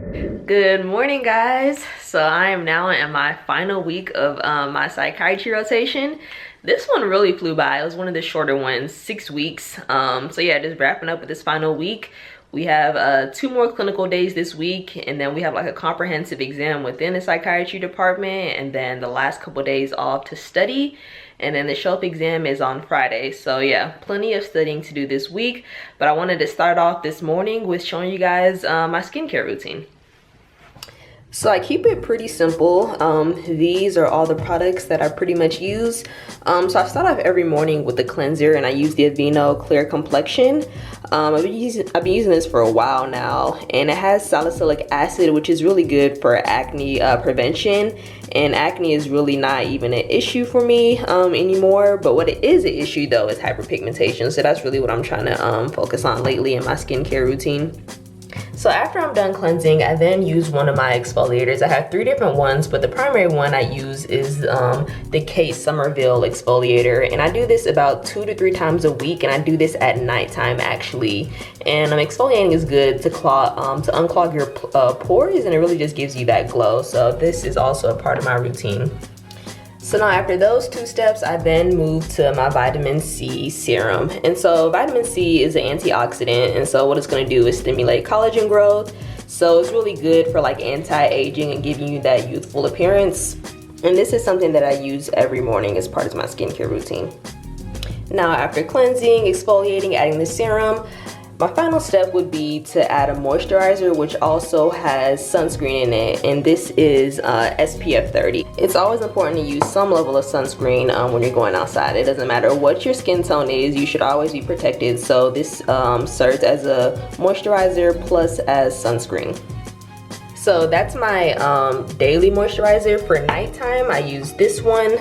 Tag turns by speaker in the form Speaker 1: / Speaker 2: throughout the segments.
Speaker 1: Good morning, guys. So I am now in my final week of my psychiatry rotation. This one really flew by. It was one of the shorter ones, 6 weeks. So yeah, just wrapping up with this final week. We have 2 more clinical days this week, and then we have like a comprehensive exam within the psychiatry department, and then the last couple days off to study, and then the shelf exam is on Friday. So yeah, plenty of studying to do this week, but I wanted to start off this morning with showing you guys my skincare routine. So I keep it pretty simple. These are all the products that I pretty much use. So I start off every morning with the cleanser, and I use the Aveeno Clear Complexion. I've been using this for a while now, and it has salicylic acid, which is really good for acne prevention. And acne is really not even an issue for me anymore. But what it is an issue though is hyperpigmentation. So that's really what I'm trying to focus on lately in my skincare routine. So after I'm done cleansing, I then use one of my exfoliators. I have 3 different ones, but the primary one I use is the Kate Somerville exfoliator. And I do this about 2 to 3 times a week, and I do this at nighttime actually. And exfoliating is good to unclog your pores, and it really just gives you that glow. So this is also a part of my routine. So now after those 2 steps, I then move to my vitamin C serum. And so vitamin C is an antioxidant, and so what it's gonna do is stimulate collagen growth. So it's really good for like anti-aging and giving you that youthful appearance. And this is something that I use every morning as part of my skincare routine. Now after cleansing, exfoliating, adding the serum, my final step would be to add a moisturizer, which also has sunscreen in it, and this is SPF 30. It's always important to use some level of sunscreen when you're going outside. It doesn't matter what your skin tone is, you should always be protected. So this serves as a moisturizer plus as sunscreen. So that's my daily moisturizer. For nighttime, I use this one.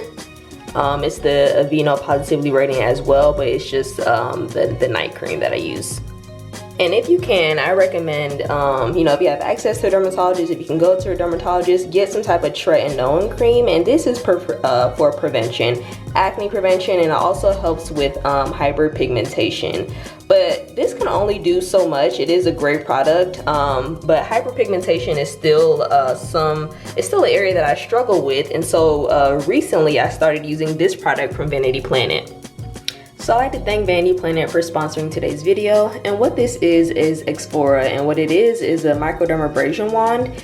Speaker 1: It's the Aveeno Positively Radiant as well, but it's just the night cream that I use. And if you can, I recommend, if you have access to a dermatologist, if you can go to a dermatologist, get some type of tretinoin cream. And this is for prevention, acne prevention, and it also helps with hyperpigmentation. But this can only do so much. It is a great product, but hyperpigmentation is still it's still an area that I struggle with. And so recently I started using this product from Vanity Planet. So I'd like to thank Vanity Planet for sponsoring today's video. And what this is Exfora, and what it is a microdermabrasion wand.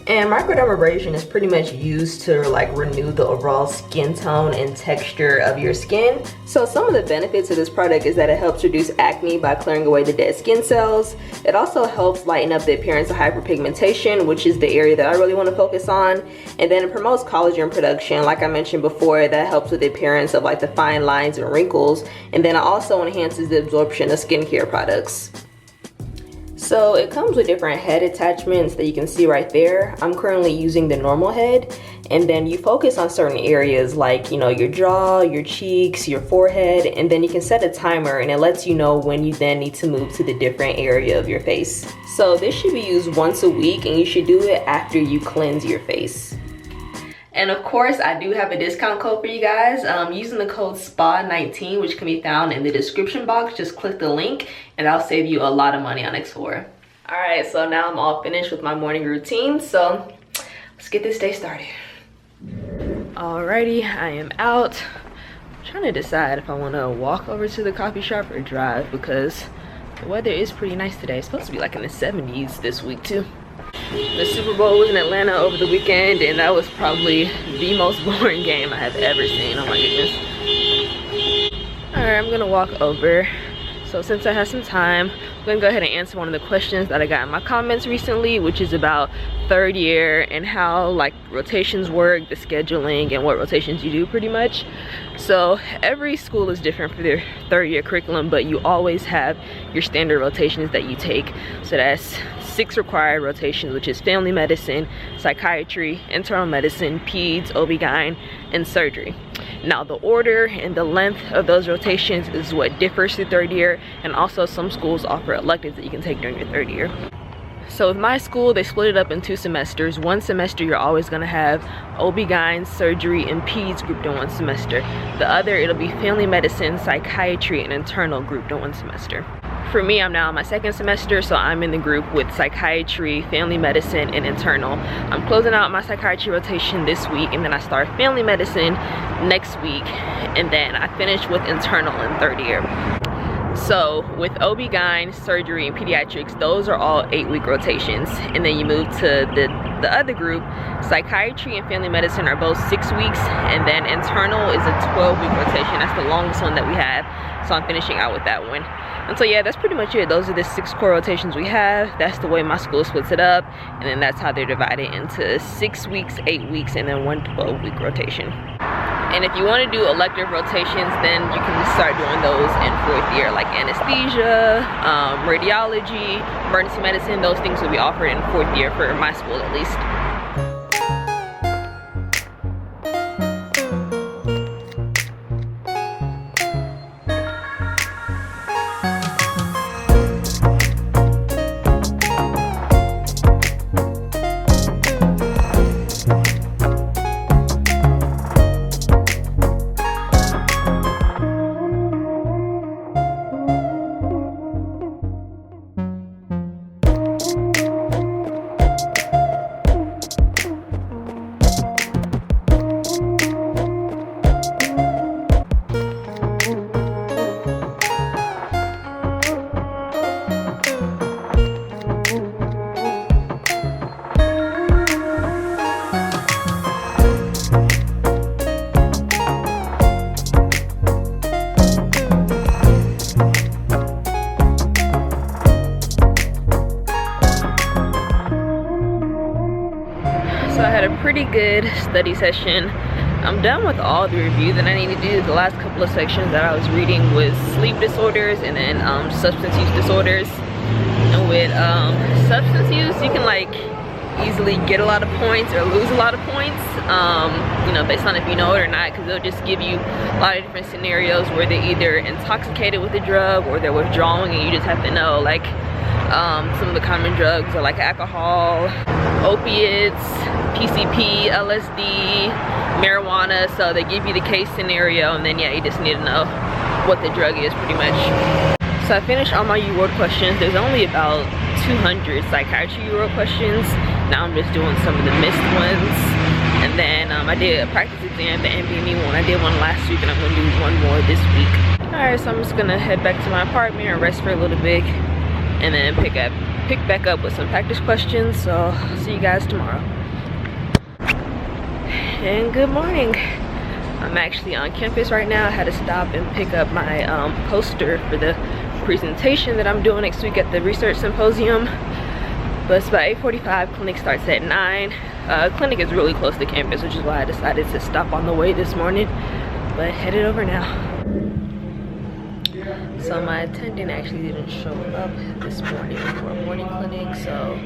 Speaker 1: And microdermabrasion is pretty much used to like renew the overall skin tone and texture of your skin. So some of the benefits of this product is that it helps reduce acne by clearing away the dead skin cells. It also helps lighten up the appearance of hyperpigmentation, which is the area that I really want to focus on. And then it promotes collagen production, like I mentioned before, that helps with the appearance of like the fine lines and wrinkles. And then it also enhances the absorption of skincare products. So it comes with different head attachments that you can see right there. I'm currently using the normal head, and then you focus on certain areas like, your jaw, your cheeks, your forehead, and then you can set a timer and it lets you know when you then need to move to the different area of your face. So this should be used once a week, and you should do it after you cleanse your face. And of course, I do have a discount code for you guys. Using the code SPA19, which can be found in the description box. Just click the link and I'll save you a lot of money on Exfora. All right, so now I'm all finished with my morning routine. So let's get this day started. Alrighty, I am out. I'm trying to decide if I want to walk over to the coffee shop or drive, because the weather is pretty nice today. It's supposed to be like in the 70s this week too. The Super Bowl was in Atlanta over the weekend, and that was probably the most boring game I have ever seen. Oh my goodness. Alright, I'm gonna walk over. So since I have some time, I'm gonna go ahead and answer one of the questions that I got in my comments recently, which is about 3rd year and how like rotations work, the scheduling, and what rotations you do pretty much. So every school is different for their 3rd year curriculum, but you always have your standard rotations that you take. So that's 6 required rotations, which is family medicine, psychiatry, internal medicine, peds, OBGYN, and surgery. Now the order and the length of those rotations is what differs through 3rd year, and also some schools offer electives that you can take during your 3rd year. So with my school, they split it up in 2 semesters. One semester you're always gonna have OB-GYN, surgery, and peds grouped in one semester. The other, it'll be family medicine, psychiatry, and internal grouped in one semester. For me, I'm now in my second semester, so I'm in the group with psychiatry, family medicine, and internal. I'm closing out my psychiatry rotation this week, and then I start family medicine next week, and then I finish with internal in 3rd year. So with OBGYN, surgery, and pediatrics, those are all 8-week rotations. And then you move to the other group. Psychiatry and family medicine are both 6 weeks, and then internal is a 12-week rotation. That's the longest one that we have, so I'm finishing out with that one. And so yeah, that's pretty much it. Those are the 6 core rotations we have. That's the way my school splits it up, and then that's how they're divided into 6 weeks, 8 weeks, and then 1 12-week rotation. And if you want to do elective rotations, then you can start doing those in 4th year, like anesthesia, radiology, emergency medicine. Those things will be offered in 4th year for my school at least. So I had a pretty good study session. I'm done with all the review that I need to do. The last couple of sections that I was reading was sleep disorders and then substance use disorders. And with substance use, you can like easily get a lot of points or lose a lot of points, you know, based on if you know it or not, because they'll just give you a lot of different scenarios where they're either intoxicated with the drug or they're withdrawing, and you just have to know like some of the common drugs are like alcohol, opiates, PCP, LSD, marijuana. So they give you the case scenario, and then yeah, you just need to know what the drug is pretty much. So I finished all my U-World questions. There's only about 200 psychiatry U-World questions. Now I'm just doing some of the missed ones. And then I did a practice exam, the NBME one. I did one last week, and I'm gonna do one more this week. Alright, so I'm just gonna head back to my apartment and rest for a little bit, and then pick back up with some practice questions. So I'll see you guys tomorrow. And good morning. I'm actually on campus right now. I had to stop and pick up my poster for the presentation that I'm doing next week at the research symposium. But it's about 8:45, clinic starts at 9. Clinic is really close to campus, which is why I decided to stop on the way this morning, but headed over now. So my attendant actually didn't show up this morning for a morning clinic, so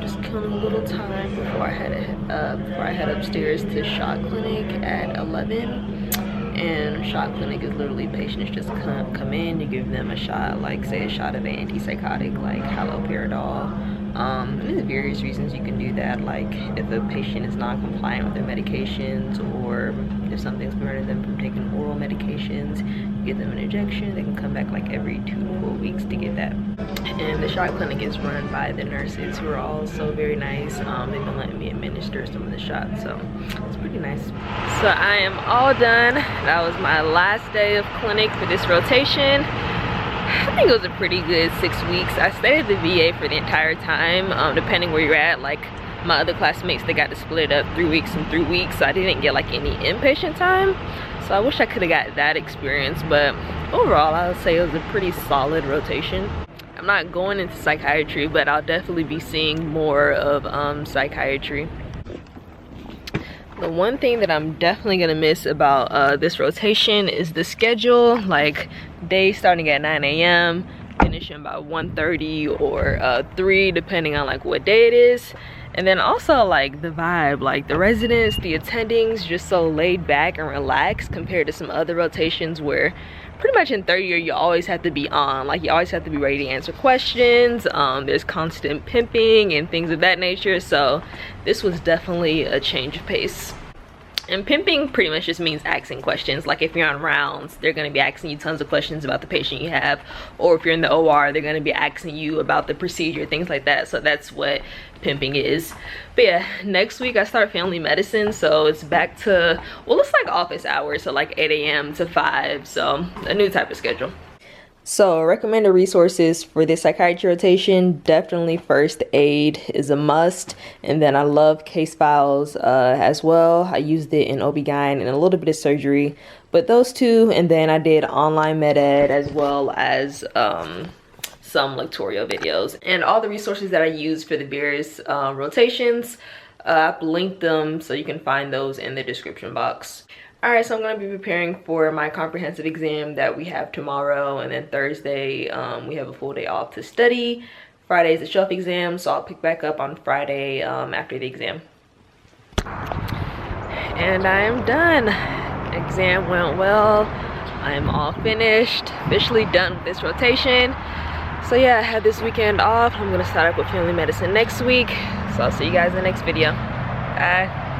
Speaker 1: just killing a little time before I head upstairs to shot clinic at 11. And shot clinic is literally patients just come in, you give them a shot, like say a shot of an antipsychotic like haloperidol. And there's various reasons you can do that, like if a patient is not compliant with their medications, or if something's preventing them from taking oral medications, you give them an injection. They can come back like every 2 to 4 weeks to get that. And the shot clinic is run by the nurses, who are all so very nice. They've been letting me administer some of the shots, so it's pretty nice. So I am all done. That was my last day of clinic for this rotation. I think it was a pretty good 6 weeks. I stayed at the VA for the entire time, depending where you're at. Like my other classmates, they got to split up 3 weeks and 3 weeks, so I didn't get like any inpatient time. So I wish I could have got that experience, but overall I would say it was a pretty solid rotation. I'm not going into psychiatry, but I'll definitely be seeing more of psychiatry. The one thing that I'm definitely gonna miss about this rotation is the schedule, like days starting at 9 a.m, finishing by 1:30 or 3, depending on like what day it is. And then also like the vibe, like the residents, the attendings, just so laid back and relaxed compared to some other rotations where pretty much in 3rd year you always have to be on, like you always have to be ready to answer questions. There's constant pimping and things of that nature, so this was definitely a change of pace. And pimping pretty much just means asking questions. Like if you're on rounds, they're going to be asking you tons of questions about the patient you have. Or if you're in the OR, they're going to be asking you about the procedure, things like that. So that's what pimping is. But yeah, next week I start family medicine. So it's back to, well, it's like office hours. So like 8 a.m. to 5. So a new type of schedule. So recommended resources for this psychiatry rotation, definitely first aid is a must. And then I love case files as well. I used it in OBGYN and a little bit of surgery, but those two. And then I did online med ed as well as some lectorial videos. And all the resources that I used for the various rotations, I've linked them so you can find those in the description box. Alright, so I'm going to be preparing for my comprehensive exam that we have tomorrow, and then Thursday we have a full day off to study. Friday is a shelf exam, so I'll pick back up on Friday after the exam. And I am done. Exam went well. I am all finished, officially done with this rotation. So yeah, I had this weekend off. I'm going to start up with family medicine next week. So I'll see you guys in the next video. Bye.